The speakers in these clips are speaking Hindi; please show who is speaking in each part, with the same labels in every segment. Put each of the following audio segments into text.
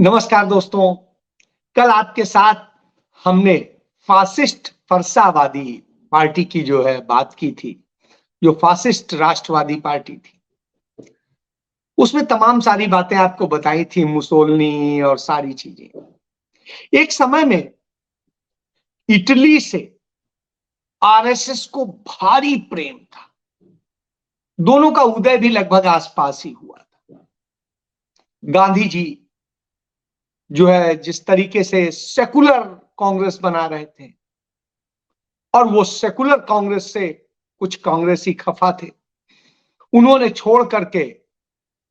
Speaker 1: नमस्कार दोस्तों। कल आपके साथ हमने फासिस्ट फरसावादी पार्टी की जो है बात की थी, जो फासिस्ट राष्ट्रवादी पार्टी थी। उसमें तमाम सारी बातें आपको बताई थी, मुसोलिनी और सारी चीजें। एक समय में इटली से आरएसएस को भारी प्रेम था। दोनों का उदय भी लगभग आसपास ही हुआ था। गांधी जी जो है जिस तरीके से सेकुलर कांग्रेस बना रहे थे, और वो सेकुलर कांग्रेस से कुछ कांग्रेसी खफा थे, उन्होंने छोड़ करके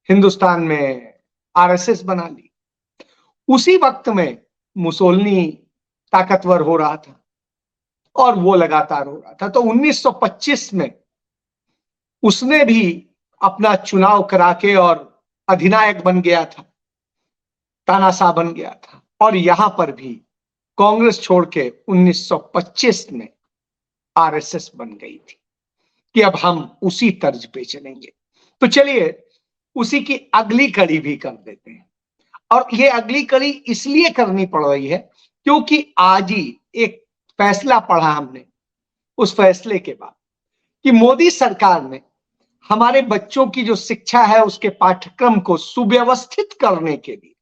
Speaker 1: हिंदुस्तान में आरएसएस बना ली। उसी वक्त में मुसोलिनी ताकतवर हो रहा था और वो लगातार हो रहा था। तो 1925 में उसने भी अपना चुनाव करा के और अधिनायक बन गया था, तानाशाह बन गया था। और यहां पर भी कांग्रेस छोड़ के 1925 में आरएसएस बन गई थी कि अब हम उसी तर्ज पे चलेंगे। तो चलिए उसी की अगली कड़ी भी कर देते हैं। और ये अगली कड़ी इसलिए करनी पड़ रही है क्योंकि आज ही एक फैसला पढ़ा हमने, उस फैसले के बाद कि मोदी सरकार ने हमारे बच्चों की जो शिक्षा है उसके पाठ्यक्रम को सुव्यवस्थित करने के लिए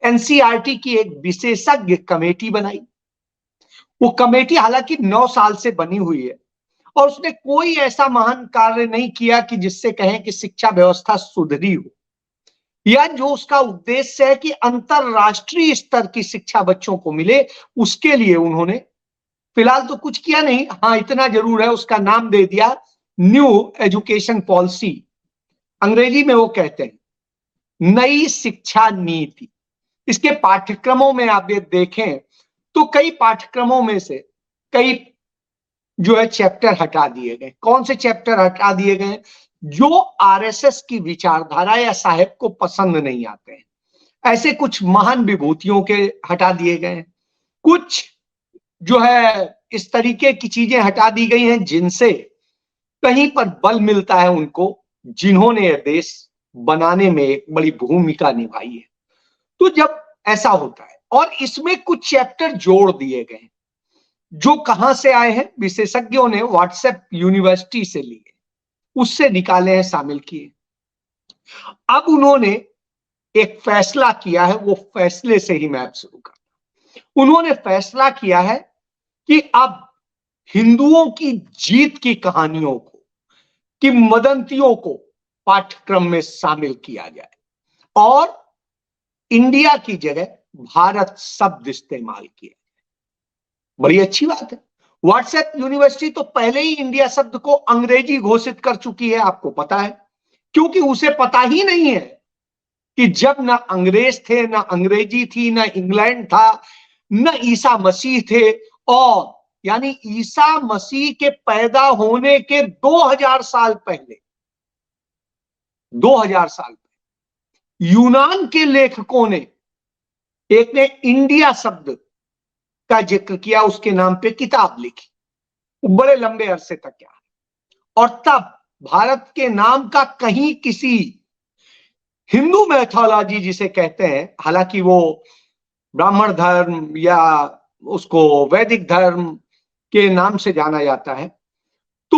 Speaker 1: एनसीईआरटी की एक विशेषज्ञ कमेटी बनाई। वो कमेटी हालांकि 9 साल से बनी हुई है और उसने कोई ऐसा महान कार्य नहीं किया कि जिससे कहें कि शिक्षा व्यवस्था सुधरी हो, या जो उसका उद्देश्य है कि अंतरराष्ट्रीय स्तर की शिक्षा बच्चों को मिले, उसके लिए उन्होंने फिलहाल तो कुछ किया नहीं। हाँ, इतना जरूर है, उसका नाम दे दिया न्यू एजुकेशन पॉलिसी। अंग्रेजी में वो कहते हैं नई शिक्षा नीति। इसके पाठ्यक्रमों में आप ये देखें तो कई पाठ्यक्रमों में से कई जो है चैप्टर हटा दिए गए। कौन से चैप्टर हटा दिए गए? जो आरएसएस की विचारधारा या साहेब को पसंद नहीं आते हैं, ऐसे कुछ महान विभूतियों के हटा दिए गए। कुछ जो है इस तरीके की चीजें हटा दी गई हैं जिनसे कहीं पर बल मिलता है उनको, जिन्होंने यह देश बनाने में एक बड़ी भूमिका निभाई है। तो जब ऐसा होता है और इसमें कुछ चैप्टर जोड़ दिए गए जो कहां से आए हैं, विशेषज्ञों ने व्हाट्सएप यूनिवर्सिटी से लिए, उससे निकाले हैं, शामिल किए। अब उन्होंने एक फैसला किया है, वो फैसले से ही मैं अब शुरू करता। उन्होंने फैसला किया है कि अब हिंदुओं की जीत की कहानियों को, किंवदंतियों को पाठ्यक्रम में शामिल किया जाए और इंडिया की जगह भारत शब्द इस्तेमाल किया जाए। बड़ी अच्छी बात है। व्हाट्सएप यूनिवर्सिटी तो पहले ही इंडिया शब्द को अंग्रेजी घोषित कर चुकी है, आपको पता है, क्योंकि उसे पता ही नहीं है कि जब ना अंग्रेज थे, ना अंग्रेजी थी, ना इंग्लैंड था, न ईसा मसीह थे, और यानी ईसा मसीह के पैदा होने के 2000 साल पहले, 2000 साल पहले यूनान के लेखकों ने, एक ने इंडिया शब्द का जिक्र किया, उसके नाम पे किताब लिखी, बड़े लंबे अरसे तक क्या, और तब भारत के नाम का कहीं किसी हिंदू मैथोलॉजी जिसे कहते हैं, हालांकि वो ब्राह्मण धर्म या उसको वैदिक धर्म के नाम से जाना जाता है, तो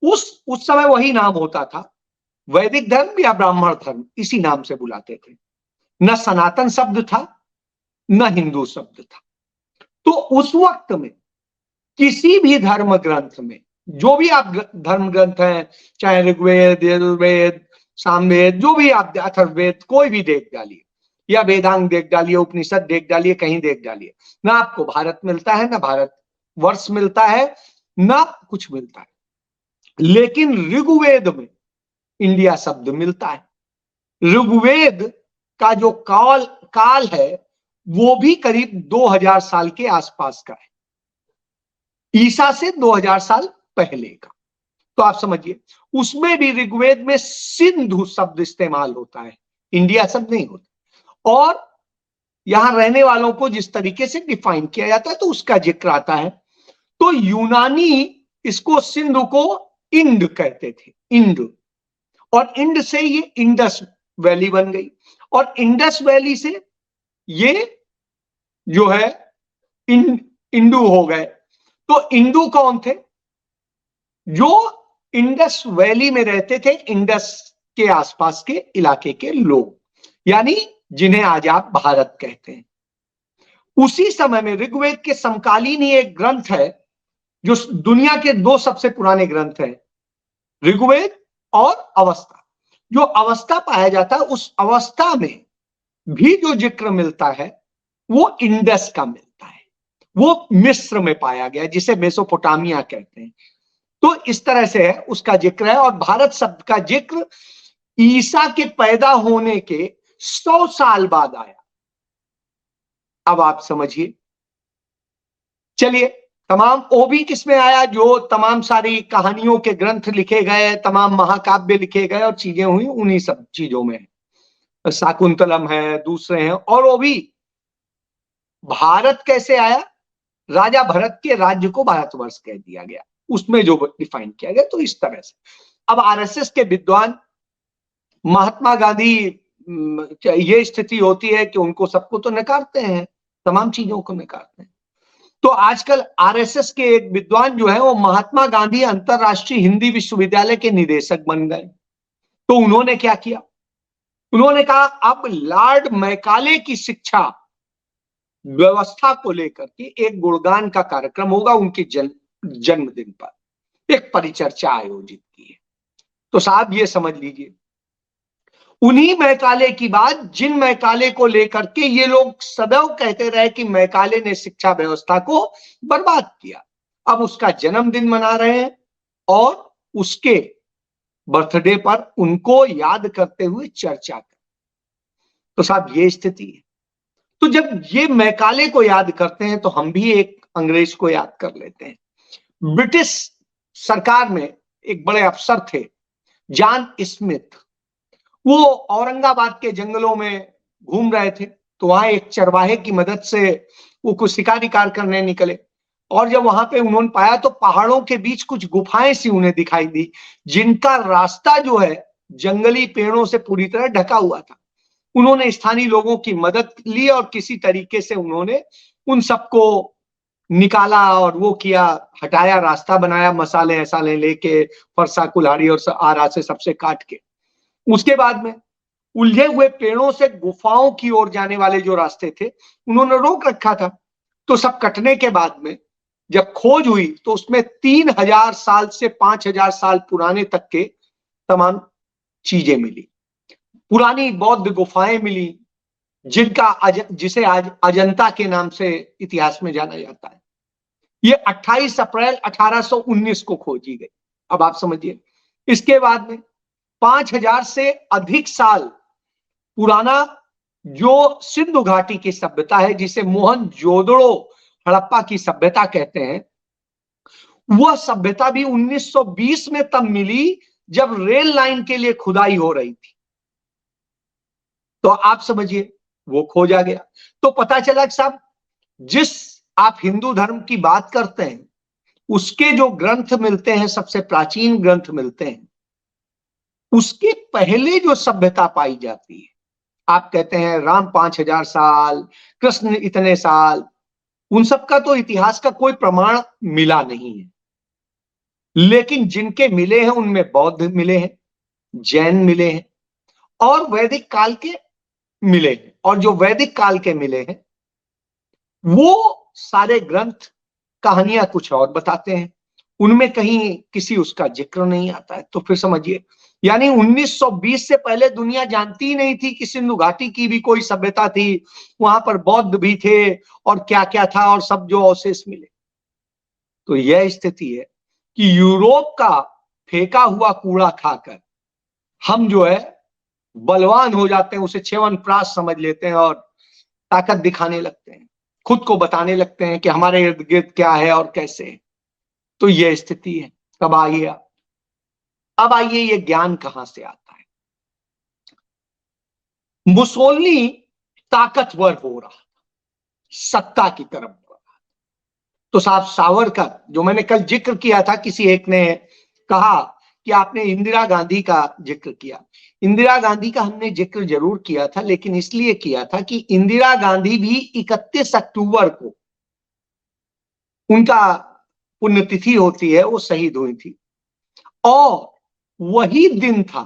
Speaker 1: उस समय वही नाम होता था, वैदिक धर्म या ब्राह्मण धर्म, इसी नाम से बुलाते थे। न सनातन शब्द था, न हिंदू शब्द था। तो उस वक्त में किसी भी धर्म ग्रंथ में, जो भी आप धर्म ग्रंथ हैं, चाहे ऋग्वेद, यजुर्वेद, सामवेद, जो भी आप, अथर्ववेद, कोई भी देख डालिए या वेदांग देख डालिए, उपनिषद देख डालिए, कहीं देख डालिए, ना आपको भारत मिलता है, ना भारत वर्ष मिलता है, ना कुछ मिलता है। लेकिन ऋग्वेद में इंडिया शब्द मिलता है। ऋग्वेद का जो काल है वो भी करीब 2000 साल के आसपास का है, ईसा से 2000 साल पहले का। तो आप समझिए उसमें भी ऋग्वेद में सिंधु शब्द इस्तेमाल होता है, इंडिया शब्द नहीं होता। और यहां रहने वालों को जिस तरीके से डिफाइन किया जाता है तो उसका जिक्र आता है। तो यूनानी इसको सिंधु को इंड कहते थे, इंड, और इंड से ये इंडस वैली बन गई, और इंडस वैली से ये जो है इंडू हो गए। तो इंडू कौन थे? जो इंडस वैली में रहते थे, इंडस के आसपास के इलाके के लोग, यानी जिन्हें आज आप भारत कहते हैं। उसी समय में ऋग्वेद के समकालीन ही एक ग्रंथ है जो दुनिया के दो सबसे पुराने ग्रंथ हैं, ऋग्वेद और अवस्था। जो अवस्था पाया जाता है, उस अवस्था में भी जो जिक्र मिलता है वो इंडस का मिलता है, वो मिस्र में पाया गया, जिसे मेसोपोटामिया कहते हैं। तो इस तरह से है उसका जिक्र है। और भारत शब्द का जिक्र ईसा के पैदा होने के 100 साल बाद आया। अब आप समझिए। चलिए, तमाम वो भी किसमें आया? जो तमाम सारी कहानियों के ग्रंथ लिखे गए, तमाम महाकाव्य लिखे गए और चीजें हुई, उन्हीं सब चीजों में शाकुंतलम है, दूसरे हैं। और वो भी भारत कैसे आया? राजा भरत के राज्य को भारतवर्ष कह दिया गया, उसमें जो डिफाइन किया गया। तो इस तरह से अब आरएसएस के विद्वान, महात्मा गांधी, ये स्थिति होती है कि उनको सबको तो नकारते हैं, तमाम चीजों को नकारते हैं। तो आजकल आरएसएस के एक विद्वान जो है वो महात्मा गांधी अंतरराष्ट्रीय हिंदी विश्वविद्यालय के निदेशक बन गए। तो उन्होंने क्या किया? उन्होंने कहा अब लॉर्ड मैकाले की शिक्षा व्यवस्था को लेकर के एक गुणगान का कार्यक्रम होगा उनके जन्मदिन पर, एक परिचर्चा आयोजित की है। तो साहब ये समझ लीजिए, उन्हीं मैकाले की बात, जिन मैकाले को लेकर के ये लोग सदैव कहते रहे कि मैकाले ने शिक्षा व्यवस्था को बर्बाद किया, अब उसका जन्मदिन मना रहे हैं और उसके बर्थडे पर उनको याद करते हुए चर्चा कर। तो साहब ये स्थिति है। तो जब ये मैकाले को याद करते हैं तो हम भी एक अंग्रेज को याद कर लेते हैं। ब्रिटिश सरकार में एक बड़े अफसर थे, जॉन स्मिथ। वो औरंगाबाद के जंगलों में घूम रहे थे, तो वहां एक चरवाहे की मदद से वो कुछ शिकार करने निकले। और जब वहां पे उन्होंने पाया तो पहाड़ों के बीच कुछ गुफाएं सी उन्हें दिखाई दी, जिनका रास्ता जो है जंगली पेड़ों से पूरी तरह ढका हुआ था। उन्होंने स्थानीय लोगों की मदद ली और किसी तरीके से उन्होंने उन सबको निकाला और वो किया, हटाया, रास्ता बनाया, मसाले ऐसाले लेके, फरसा कुल्हाड़ी और आरा से सबसे काट के। उसके बाद में उलझे हुए पेड़ों से गुफाओं की ओर जाने वाले जो रास्ते थे उन्होंने रोक रखा था। तो सब कटने के बाद में जब खोज हुई तो उसमें 3000 साल से 5000 साल पुराने तक के तमाम चीजें मिली। पुरानी बौद्ध गुफाएं मिली, जिसे आज अजंता के नाम से इतिहास में जाना जाता है। ये 28 अप्रैल 1819 को खोजी गई। अब आप समझिए, इसके बाद में 5000 से अधिक साल पुराना जो सिंधु घाटी की सभ्यता है, जिसे मोहनजोदड़ो हड़प्पा की सभ्यता कहते हैं, वह सभ्यता भी 1920 में तब मिली जब रेल लाइन के लिए खुदाई हो रही थी। तो आप समझिए वो खोजा गया। तो पता चला कि साहब, जिस आप हिंदू धर्म की बात करते हैं उसके जो ग्रंथ मिलते हैं, सबसे प्राचीन ग्रंथ मिलते हैं, उसके पहले जो सभ्यता पाई जाती है, आप कहते हैं राम 5000 साल, कृष्ण इतने साल, उन सब का तो इतिहास का कोई प्रमाण मिला नहीं है। लेकिन जिनके मिले हैं उनमें बौद्ध मिले हैं, जैन मिले हैं और वैदिक काल के मिले हैं। और जो वैदिक काल के मिले हैं वो सारे ग्रंथ कहानियां कुछ और बताते हैं, उनमें कहीं किसी उसका जिक्र नहीं आता है। तो फिर समझिए, यानी 1920 से पहले दुनिया जानती ही नहीं थी कि सिंधु घाटी की भी कोई सभ्यता थी, वहां पर बौद्ध भी थे और क्या क्या था, और सब जो अवशेष मिले। तो यह स्थिति है कि यूरोप का फेंका हुआ कूड़ा खाकर हम जो है बलवान हो जाते हैं, उसे च्यवनप्राश समझ लेते हैं और ताकत दिखाने लगते हैं, खुद को बताने लगते हैं कि हमारे इर्द गिर्द क्या है और कैसे है। तो यह स्थिति है। अब आइए ये ज्ञान कहां से आता है? मुसोलिनी ताकतवर हो रहा, सत्ता की तरफ बढ़ रहा। तो साहब सावरकर, जो मैंने कल जिक्र किया था, किसी एक ने कहा कि आपने इंदिरा गांधी का जिक्र किया। इंदिरा गांधी का हमने जिक्र जरूर किया था, लेकिन इसलिए किया था कि इंदिरा गांधी भी 31 अक्टूबर को उनका पुण्यतिथि होती है, वो शहीद हुई थी और वही दिन था,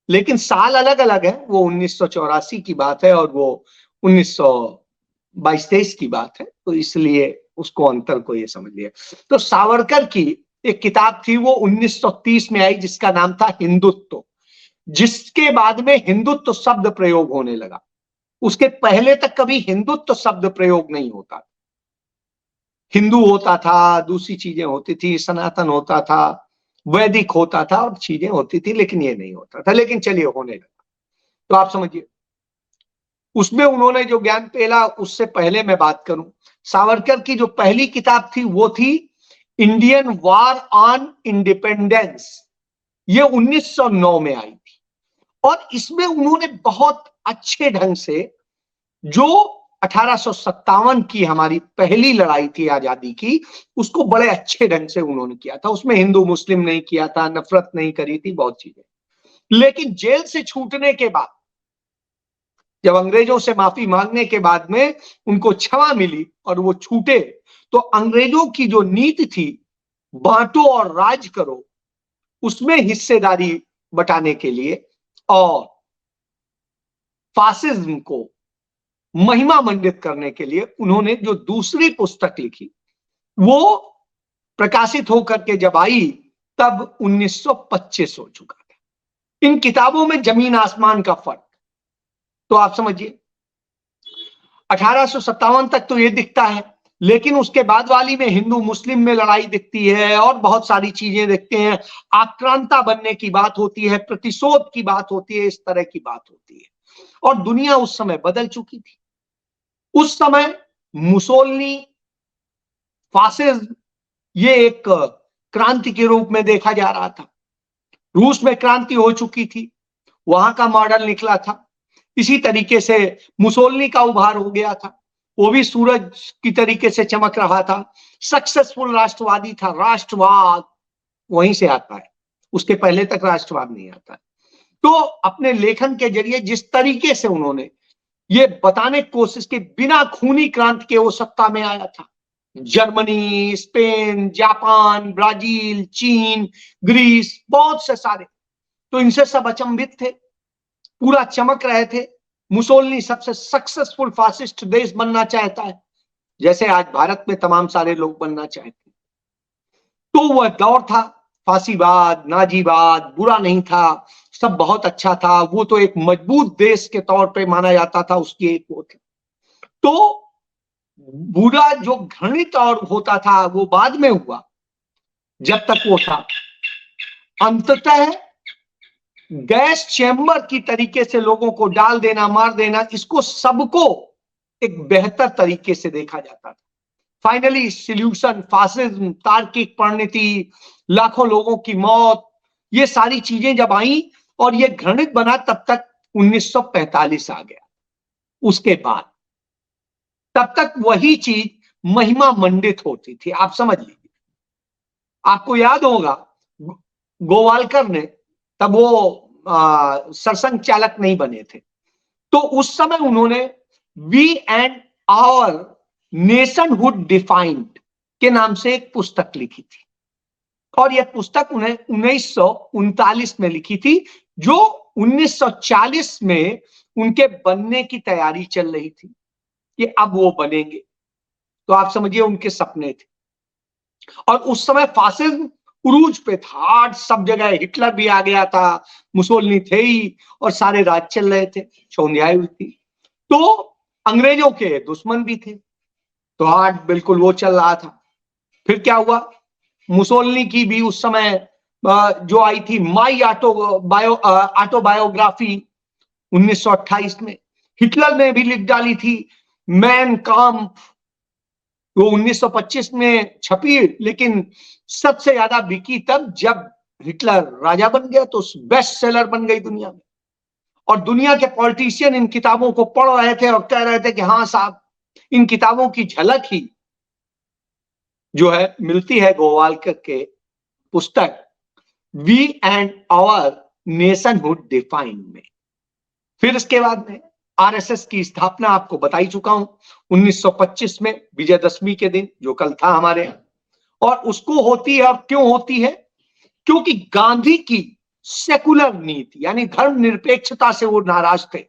Speaker 1: लेकिन साल अलग अलग है। वो 1984 की बात है और वो 1922-23 की बात है, तो इसलिए उसको अंतर को ये समझ लिया। तो सावरकर की एक किताब थी, वो 1930 में आई, जिसका नाम था हिंदुत्व, जिसके बाद में हिंदुत्व शब्द प्रयोग होने लगा। उसके पहले तक कभी हिंदुत्व शब्द प्रयोग नहीं होता। हिंदू होता था, दूसरी चीजें होती थी, सनातन होता था, वैदिक होता था और चीजें होती थी, लेकिन ये नहीं होता था। लेकिन चलिए होने लगा, तो आप समझिए उसमें उन्होंने जो ज्ञान पेला। उससे पहले मैं बात करूं, सावरकर की जो पहली किताब थी वो थी इंडियन वॉर ऑन इंडिपेंडेंस। ये 1909 में आई थी और इसमें उन्होंने बहुत अच्छे ढंग से जो 1857 की हमारी पहली लड़ाई थी आजादी की, उसको बड़े अच्छे ढंग से उन्होंने किया था। उसमें हिंदू मुस्लिम नहीं किया था, नफरत नहीं करी थी, बहुत चीजें। लेकिन जेल से छूटने के बाद, जब अंग्रेजों से माफी मांगने के बाद में उनको क्षमा मिली और वो छूटे, तो अंग्रेजों की जो नीति थी बांटो और राज करो, उसमें हिस्सेदारी बटाने के लिए और फासिज्म को महिमा मंडित करने के लिए उन्होंने जो दूसरी पुस्तक लिखी, वो प्रकाशित होकर के जब आई तब 1925 हो चुका था। इन किताबों में जमीन आसमान का फर्क। तो आप समझिए 1857 तक तो ये दिखता है, लेकिन उसके बाद वाली में हिंदू मुस्लिम में लड़ाई दिखती है और बहुत सारी चीजें देखते हैं। आक्रांता बनने की बात होती है, प्रतिशोध की बात होती है, इस तरह की बात होती है। और दुनिया उस समय बदल चुकी थी। उस समय मुसोलिनी, फासिज्म, ये एक क्रांति के रूप में देखा जा रहा था। रूस में क्रांति हो चुकी थी, वहां का मॉडल निकला था। इसी तरीके से मुसोलिनी का उभार हो गया था, वो भी सूरज की तरीके से चमक रहा था। सक्सेसफुल राष्ट्रवादी था। राष्ट्रवाद वहीं से आता है, उसके पहले तक राष्ट्रवाद नहीं आता है। तो अपने लेखन के जरिए जिस तरीके से उन्होंने ये बताने की कोशिश की, बिना खूनी क्रांति के वो सत्ता में आया था। जर्मनी, स्पेन, जापान, ब्राजील, चीन, ग्रीस, बहुत से सारे, तो इनसे सब अचंभित थे, पूरा चमक रहे थे। मुसोलिनी सबसे सक्सेसफुल फासिस्ट देश बनना चाहता है, जैसे आज भारत में तमाम सारे लोग बनना चाहते हैं। तो वह दौर था, फांसीवाद, नाजीवाद बुरा नहीं था, सब बहुत अच्छा था। वो तो एक मजबूत देश के तौर पे माना जाता था, उसकी एक वो थी। तो बुरा जो घृणित और होता था वो बाद में हुआ, जब तक वो था। अंततः गैस चैम्बर की तरीके से लोगों को डाल देना, मार देना, इसको सबको एक बेहतर तरीके से देखा जाता था। फाइनली सॉल्यूशन फासिज्म, तार्किक परिणति, लाखों लोगों की मौत, ये सारी चीजें जब आई और ये घृणित बना, तब तक 1945 आ गया। उसके बाद तब तक वही चीज महिमा मंडित होती थी। आप समझ लीजिए, आपको याद होगा गोवालकर ने, तब वो सरसंघ चालक नहीं बने थे, तो उस समय उन्होंने we and our nationhood defined के नाम से एक पुस्तक लिखी थी। और यह पुस्तक उन्हें 1939 में लिखी थी, जो 1940 में उनके बनने की तैयारी चल रही थी कि अब वो बनेंगे। तो आप समझिए उनके सपने थे। और उस समय फासिज्म उरूज पे था, आज सब जगह हिटलर भी आ गया था, मुसोलिनी थे ही और सारे राज चल रहे थे, चौंधियाई हुई थी। तो अंग्रेजों के दुश्मन भी थे, तो आज बिल्कुल वो चल रहा था। फिर क्या हुआ, मुसोलिनी की भी उस समय जो आई थी माई ऑटोबायोग्राफी 1928 में, हिटलर ने भी लिख डाली थी मैन काम्प, वो 1925 में छपी, लेकिन सबसे ज्यादा बिकी तब जब हिटलर राजा बन गया, तो बेस्ट सेलर बन गई दुनिया में। और दुनिया के पॉलिटिशियन इन किताबों को पढ़ रहे थे और कह रहे थे कि हाँ साहब, इन किताबों की झलक ही जो है मिलती है गोवालकर के पुस्तक we and our nationhood define में। फिर इसके बाद में आरएसएस की स्थापना आपको बता ही चुका हूं 1925 में विजयदशमी के दिन, जो कल था हमारे यहाँ। और उसको होती है, और क्यों होती है? क्योंकि गांधी की सेकुलर नीति यानी धर्मनिरपेक्षता से वो नाराज थे,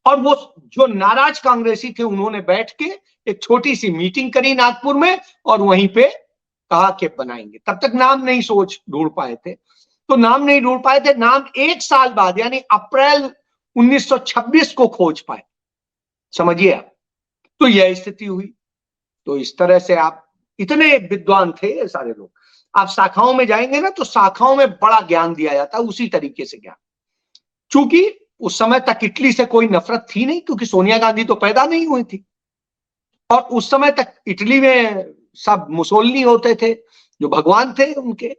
Speaker 1: और वो जो नाराज कांग्रेसी थे उन्होंने बैठ के एक छोटी सी मीटिंग करी नागपुर में, और वहीं पे कहा कि बनाएंगे। तब तक नाम नहीं सोच ढूंढ पाए थे, तो नाम नहीं ढूंढ पाए थे। नाम एक साल बाद यानी अप्रैल 1926 को खोज पाए, समझिए आप। तो यह स्थिति हुई। तो इस तरह से आप, इतने विद्वान थे ये सारे लोग। आप शाखाओं में जाएंगे ना, तो शाखाओं में बड़ा ज्ञान दिया जाता है, उसी तरीके से ज्ञान। चूंकि उस समय तक इटली से कोई नफरत थी नहीं, क्योंकि सोनिया गांधी तो पैदा नहीं हुई थी, और उस समय तक इटली में सब मुसोलिनी होते थे जो भगवान थे उनके,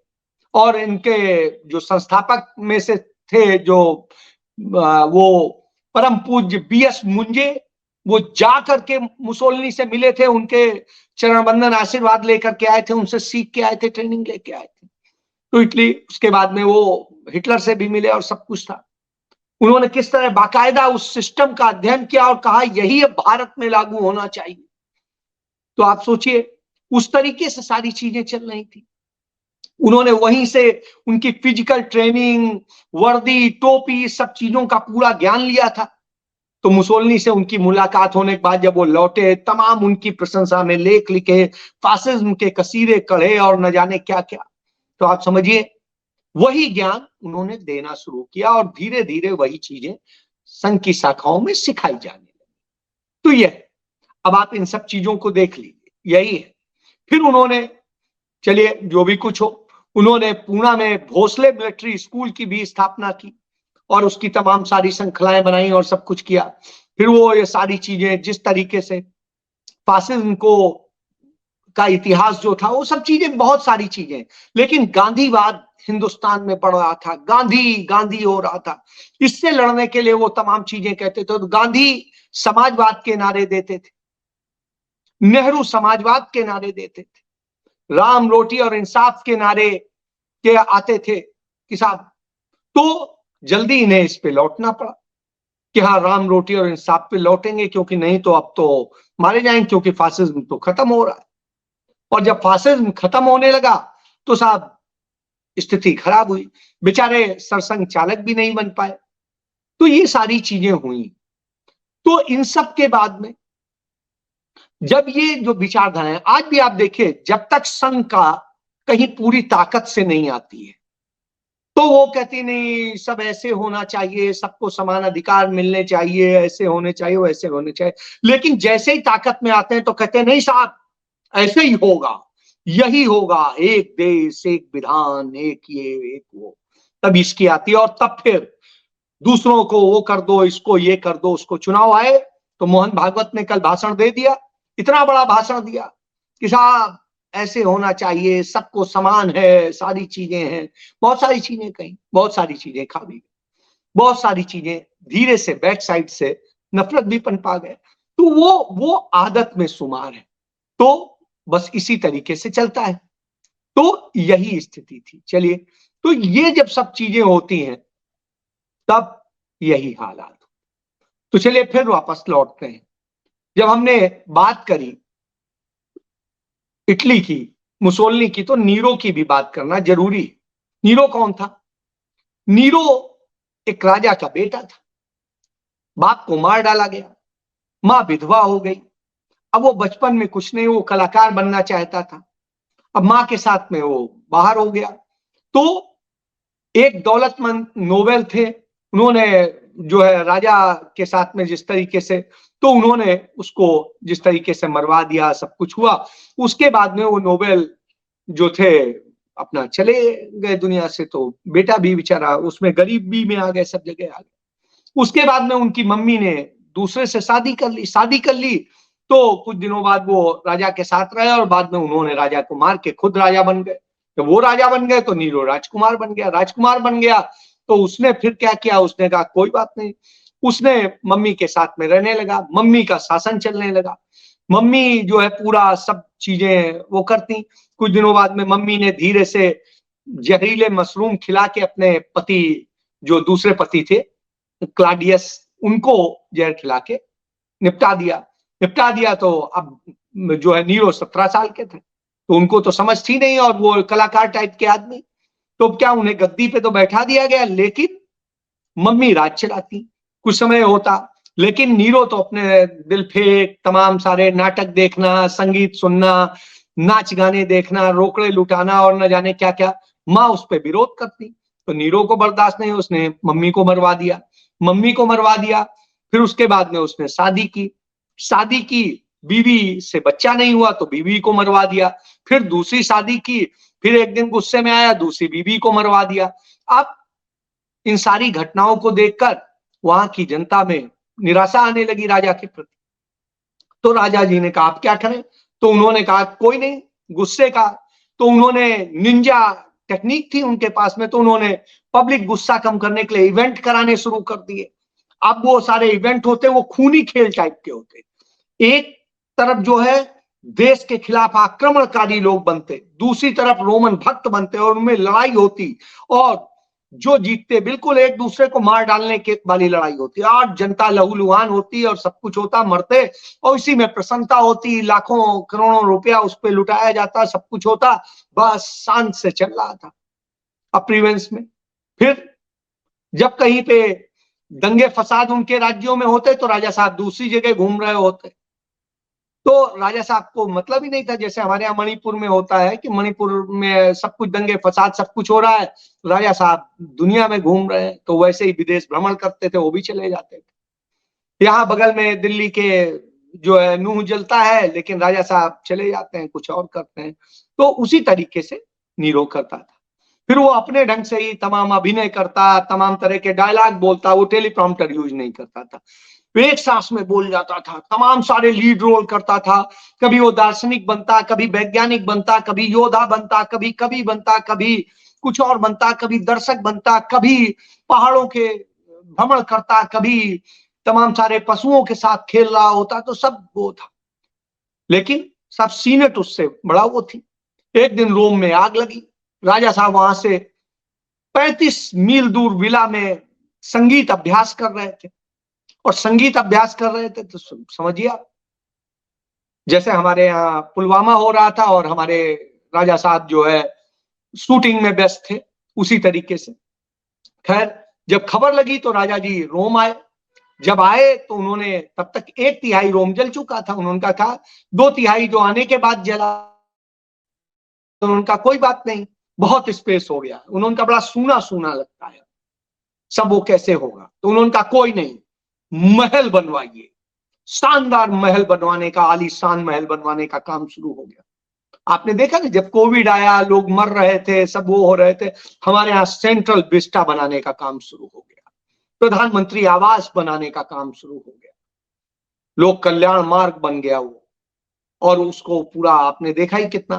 Speaker 1: और इनके जो संस्थापक में से थे जो वो परम पूज्य बीएस मुंजे, वो जा करके मुसोलिनी से मिले थे, उनके चरण बंदन आशीर्वाद लेकर के आए थे, उनसे सीख के आए थे, ट्रेनिंग लेके आए थे। तो इटली, उसके बाद में वो हिटलर से भी मिले और सब कुछ था। उन्होंने किस तरह बाकायदा उस सिस्टम का अध्ययन किया और कहा यही अब भारत में लागू होना चाहिए। तो आप सोचिए, उस तरीके से सारी चीजें चल रही थी। उन्होंने वहीं से उनकी फिजिकल ट्रेनिंग, वर्दी, टोपी, सब चीजों का पूरा ज्ञान लिया था। तो मुसोलिनी से उनकी मुलाकात होने के बाद जब वो लौटे, तमाम उनकी प्रशंसा में लेख लिखे, फासिज्म के कसीरे कढ़े और न जाने क्या क्या। तो आप समझिए, वही ज्ञान उन्होंने देना शुरू किया, और धीरे धीरे वही चीजें संघ की शाखाओं में सिखाई जाने लगी। तो यह, अब आप इन सब चीजों को देख लीजिए, यही है। फिर उन्होंने, चलिए जो भी कुछ हो, उन्होंने पूना में भोसले मिलिट्री स्कूल की भी स्थापना की, और उसकी तमाम सारी श्रृंखलाएं बनाई और सब कुछ किया। फिर वो ये सारी चीजें, जिस तरीके से फासिज्म को का इतिहास जो था, वो सब चीजें, बहुत सारी चीजें, लेकिन गांधीवाद हिंदुस्तान में बढ़ रहा था, गांधी गांधी हो रहा था। इससे लड़ने के लिए वो तमाम चीजें कहते थे। तो गांधी समाजवाद के नारे देते थे, नेहरू समाजवाद के नारे देते थे, राम रोटी और इंसाफ के नारे के आते थे कि साहब। तो जल्दी इन्हें इस पे लौटना पड़ा कि हाँ, राम रोटी और इंसाफ पे लौटेंगे, क्योंकि नहीं तो अब तो मारे जाएंगे, क्योंकि फासिज्म तो खत्म हो रहा है। और जब फासिज्म खत्म होने लगा तो साहब स्थिति खराब हुई, बेचारे सरसंघ चालक भी नहीं बन पाए। तो ये सारी चीजें हुई। तो इन सब के बाद में जब ये जो विचारधारा है, आज भी आप देखिए, जब तक संघ का कहीं पूरी ताकत से नहीं आती है, तो वो कहती नहीं सब ऐसे होना चाहिए, सबको समान अधिकार मिलने चाहिए, ऐसे होने चाहिए, वैसे होने चाहिए। लेकिन जैसे ही ताकत में आते हैं तो कहते हैं नहीं साहब, ऐसे ही होगा, यही होगा, एक देश, एक विधान, एक ये, एक वो। तब इसकी आती है, और तब फिर दूसरों को वो कर दो, इसको ये कर दो, उसको। चुनाव आए तो मोहन भागवत ने कल भाषण दे दिया, इतना बड़ा भाषण दिया कि साहब ऐसे होना चाहिए, सबको समान है, सारी चीजें हैं, बहुत सारी चीजें कही, बहुत सारी चीजें खा भी, बहुत सारी चीजें धीरे से बैक साइड से नफरत भी पनपा गए। तो वो आदत में शुमार है। तो बस इसी तरीके से चलता है। तो यही स्थिति थी। चलिए, तो ये जब सब चीजें होती हैं तब यही हालात। तो चलिए फिर वापस लौटते हैं। जब हमने बात करी इटली की, मुसोलिनी की, तो नीरो की भी बात करना जरूरी है। नीरो कौन था? नीरो एक राजा का बेटा था, बाप को मार डाला गया, मां विधवा हो गई। अब वो बचपन में कुछ नहीं, वो कलाकार बनना चाहता था। अब मां के साथ में वो बाहर हो गया। तो एक दौलतमंद नोबेल थे, उन्होंने जो है राजा के साथ में जिस तरीके से, तो उन्होंने उसको जिस तरीके से मरवा दिया, सब कुछ हुआ। उसके बाद में वो नोबेल जो थे अपना चले गए दुनिया से। तो बेटा भी बेचारा उसमें गरीबी में आ गए, सब जगह आ गए। उसके बाद में उनकी मम्मी ने दूसरे से शादी कर ली। तो कुछ दिनों बाद वो राजा के साथ रहे, और बाद में उन्होंने राजा को मार के खुद राजा बन गए। जब वो राजा बन गए तो नीरो राजकुमार बन गया। राजकुमार बन गया तो उसने फिर क्या किया, उसने कहा कोई बात नहीं, उसने मम्मी के साथ में रहने लगा, मम्मी का शासन चलने लगा। मम्मी जो है पूरा सब चीजें वो करती। कुछ दिनों बाद में मम्मी ने धीरे से जहरीले मशरूम खिला के अपने पति, जो दूसरे पति थे क्लाडियस, उनको जहर खिला के निपटा दिया। तो अब जो है नीरो 17 साल के थे, तो उनको तो समझ थी नहीं, और वो कलाकार टाइप के आदमी, तो क्या उन्हें गद्दी पे तो बैठा दिया गया, लेकिन मम्मी राज चलाती, कुछ समय होता। लेकिन नीरो तो अपने दिल फेंक, तमाम सारे नाटक देखना, संगीत सुनना, नाच गाने देखना, रोकड़े लुटाना और न जाने क्या क्या, माँ उस पर विरोध करती। तो नीरो को बर्दाश्त नहीं, उसने मम्मी को मरवा दिया। फिर उसके बाद में उसने शादी की, बीवी से बच्चा नहीं हुआ तो बीवी को मरवा दिया। फिर दूसरी शादी की, फिर एक दिन गुस्से में आया, दूसरी बीवी को मरवा दिया। अब इन सारी घटनाओं को देखकर वहां की जनता में निराशा आने लगी राजा के प्रति। तो राजा जी ने कहा आप क्या करें? तो उन्होंने कहा कोई नहीं, गुस्से का। तो उन्होंने निंजा टेक्निक थी उनके पास में, तो उन्होंने पब्लिक गुस्सा कम करने के लिए इवेंट कराने शुरू कर दिए। अब वो सारे इवेंट होते, वो खूनी खेल टाइप के होते। एक तरफ जो है देश के खिलाफ आक्रमणकारी लोग बनते, दूसरी तरफ रोमन भक्त बनते और उनमें लड़ाई होती, और जो जीतते बिल्कुल एक दूसरे को मार डालने के वाली लड़ाई होती, और जनता लहूलुहान होती और सब कुछ होता, मरते, और इसी में प्रसन्नता होती, लाखों करोड़ों रुपया उस पर लुटाया जाता, सब कुछ होता, बस शांत से चल रहा था अप्रीवेंस में। फिर जब कहीं पे दंगे फसाद उनके राज्यों में होते तो राजा साहब दूसरी जगह घूम रहे होते। तो राजा साहब को मतलब ही नहीं था, जैसे हमारे यहाँ मणिपुर में होता है कि मणिपुर में सब कुछ दंगे फसाद सब कुछ हो रहा है, राजा साहब दुनिया में घूम रहे हैं, तो वैसे ही विदेश भ्रमण करते थे, वो भी चले जाते थे। यहाँ बगल में दिल्ली के जो है नूह जलता है, लेकिन राजा साहब चले जाते हैं, कुछ और करते हैं। तो उसी तरीके से नीरो करता था। फिर वो अपने ढंग से ही तमाम अभिनय करता, तमाम तरह के डायलॉग बोलता, वो टेलीप्रॉम्प्टर यूज नहीं करता था, एक सांस में बोल जाता था, तमाम सारे लीड रोल करता था। कभी वो दार्शनिक बनता, कभी वैज्ञानिक बनता, कभी योद्धा बनता, कभी कवि बनता, कभी कुछ और बनता, कभी दर्शक बनता, कभी पहाड़ों के भ्रमण करता, कभी तमाम सारे पशुओं के साथ खेल रहा होता, तो सब वो था। लेकिन सब सीनेट उससे बड़ा वो थी। एक दिन रोम में आग लगी, राजा साहब वहां से 35 मील दूर विला में संगीत अभ्यास कर रहे थे, और संगीत अभ्यास कर रहे थे तो समझिए आप, जैसे हमारे यहाँ पुलवामा हो रहा था और हमारे राजा साहब जो है शूटिंग में व्यस्त थे, उसी तरीके से। खैर जब खबर लगी तो राजा जी रोम आए। जब आए तो उन्होंने, तब तक 1/3 रोम जल चुका था, उन्होंने कहा 2/3 जो आने के बाद जला, तो उनका कोई बात नहीं, बहुत स्पेस हो गया, उन्होंने बड़ा सूना सूना लगता है, सब वो कैसे होगा? तो उन्होंने कहा कोई नहीं, महल बनवाइए। शानदार महल बनवाने का, आलीशान महल बनवाने का काम शुरू हो गया। आपने देखा ना, जब कोविड आया, लोग मर रहे थे, सब वो हो रहे थे, हमारे यहाँ सेंट्रल विस्टा बनाने का काम शुरू हो गया, प्रधानमंत्री आवास बनाने का काम शुरू हो गया, लोक कल्याण मार्ग बन गया वो। और उसको पूरा आपने देखा ही कितना,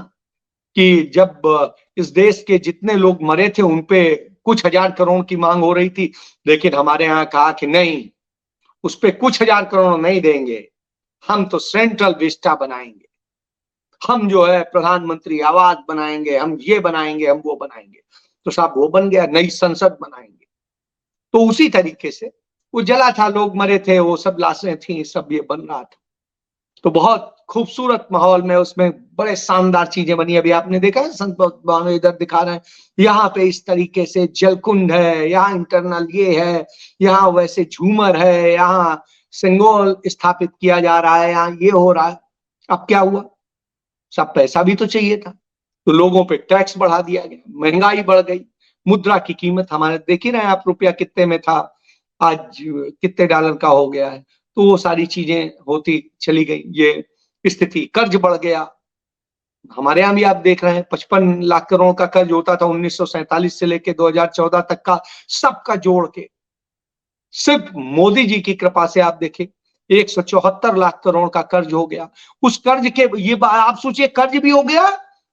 Speaker 1: कि जब इस देश के जितने लोग मरे थे उनपे कुछ हजार करोड़ की मांग हो रही थी, लेकिन हमारे यहाँ कहा कि नहीं, उस पे कुछ हजार करोड़ नहीं देंगे, हम तो सेंट्रल विस्टा बनाएंगे, हम जो है प्रधानमंत्री आवास बनाएंगे, हम ये बनाएंगे, हम वो बनाएंगे। तो साहब वो बन गया, नई संसद बनाएंगे। तो उसी तरीके से वो जला था, लोग मरे थे, वो सब लाशें थी, सब ये बन रहा था। तो बहुत खूबसूरत माहौल में उसमें बड़े शानदार चीजें बनी। अभी आपने देखा है संत भवन इधर दिखा रहे हैं, यहाँ पे इस तरीके से जलकुंड है, यहाँ इंटरनल ये है, यहाँ वैसे झूमर है, यहाँ सिंगोल स्थापित किया जा रहा है, यहाँ ये हो रहा है। अब क्या हुआ? सब पैसा भी तो चाहिए था, तो लोगों पे टैक्स बढ़ा दिया गया, महंगाई बढ़ गई, मुद्रा की कीमत हमारे देख ही रहे हैं आप, रुपया कितने में था, आज कितने डॉलर का हो गया है। तो वो सारी चीजें होती चली गई, ये स्थिति, कर्ज बढ़ गया। हमारे यहाँ भी आप देख रहे हैं 55 लाख करोड़ का कर्ज होता था 1947 से लेके 2014 तक का, सबका जोड़ के। सिर्फ मोदी जी की कृपा से आप देखें 174 लाख करोड़ का कर्ज हो गया। उस कर्ज के, ये आप सोचिए, कर्ज भी हो गया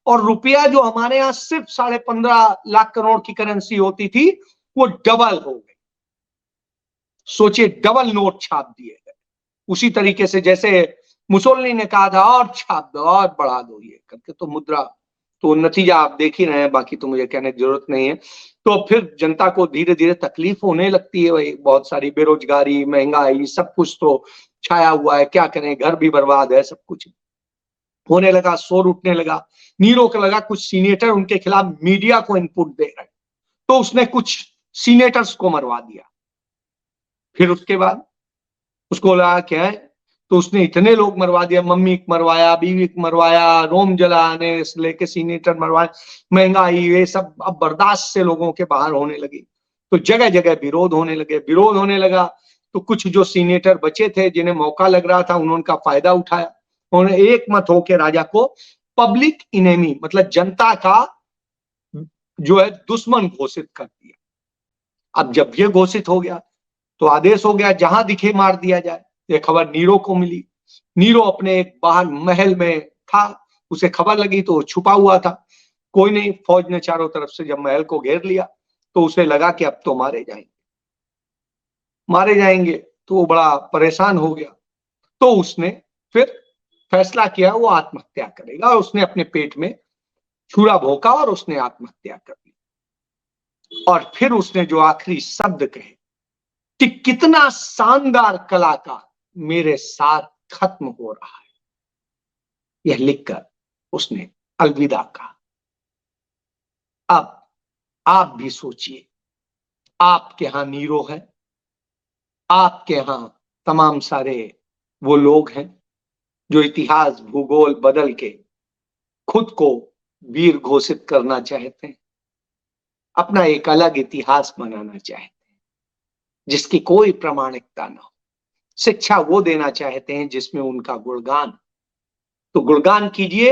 Speaker 1: और रुपया जो हमारे यहाँ सिर्फ 15.5 लाख करोड़ की करेंसी होती थी, वो डबल हो गई। सोचिए, डबल नोट छाप दिए गए। उसी तरीके से जैसे मुसोलिनी ने कहा था और छाप दो और बढ़ा दो, ये करके तो मुद्रा तो नतीजा आप देख ही रहे हैं, बाकी तो मुझे कहने की जरूरत नहीं है। तो फिर जनता को धीरे धीरे तकलीफ होने लगती है, भाई बहुत सारी बेरोजगारी, महंगाई, सब कुछ तो छाया हुआ है, क्या करें, घर भी बर्बाद है, सब कुछ होने लगा, शोर उठने लगा। नीरो को लगा कुछ सीनेटर उनके खिलाफ मीडिया को इनपुट दे रहे, तो उसने कुछ सीनेटर्स को मरवा दिया। फिर उसके बाद उसको लगा क्या है, तो उसने इतने लोग मरवा दिया, मम्मी को मरवाया, बीवी को मरवाया, रोम जलाने से लेके सीनेटर मरवाए, महंगाई ये सब अब बर्दाश्त से लोगों के बाहर होने लगी। तो जगह जगह विरोध होने लगे, विरोध होने लगा। तो कुछ जो सीनेटर बचे थे जिन्हें मौका लग रहा था, उन्होंने का फायदा उठाया, उन्होंने एक मत होकर राजा को पब्लिक इनेमी मतलब जनता का जो है दुश्मन घोषित कर दिया। अब जब ये घोषित हो गया तो आदेश हो गया जहां दिखे मार दिया जाए। ये खबर नीरो को मिली। नीरो अपने एक बाहर महल में था, उसे खबर लगी तो छुपा हुआ था। कोई नहीं, फौज ने चारों तरफ से जब महल को घेर लिया तो उसे लगा कि अब तो मारे जाएंगे, मारे जाएंगे। तो वो बड़ा परेशान हो गया। तो उसने फिर फैसला किया वो आत्महत्या करेगा, और उसने अपने पेट में छुरा भोंका और उसने आत्महत्या कर ली। और फिर उसने जो आखिरी शब्द कहे कि कितना शानदार कलाकार मेरे साथ खत्म हो रहा है, यह लिखकर उसने अलविदा कहा। अब आप भी सोचिए, आपके यहां नीरो है, आपके यहां तमाम सारे वो लोग हैं जो इतिहास भूगोल बदल के खुद को वीर घोषित करना चाहते हैं, अपना एक अलग इतिहास बनाना चाहते हैं जिसकी कोई प्रामाणिकता ना हो, शिक्षा वो देना चाहते हैं जिसमें उनका गुणगान। तो गुणगान कीजिए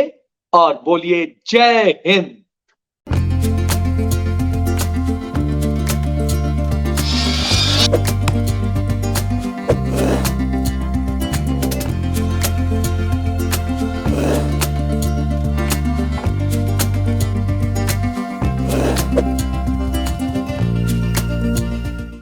Speaker 1: और बोलिए जय हिंद।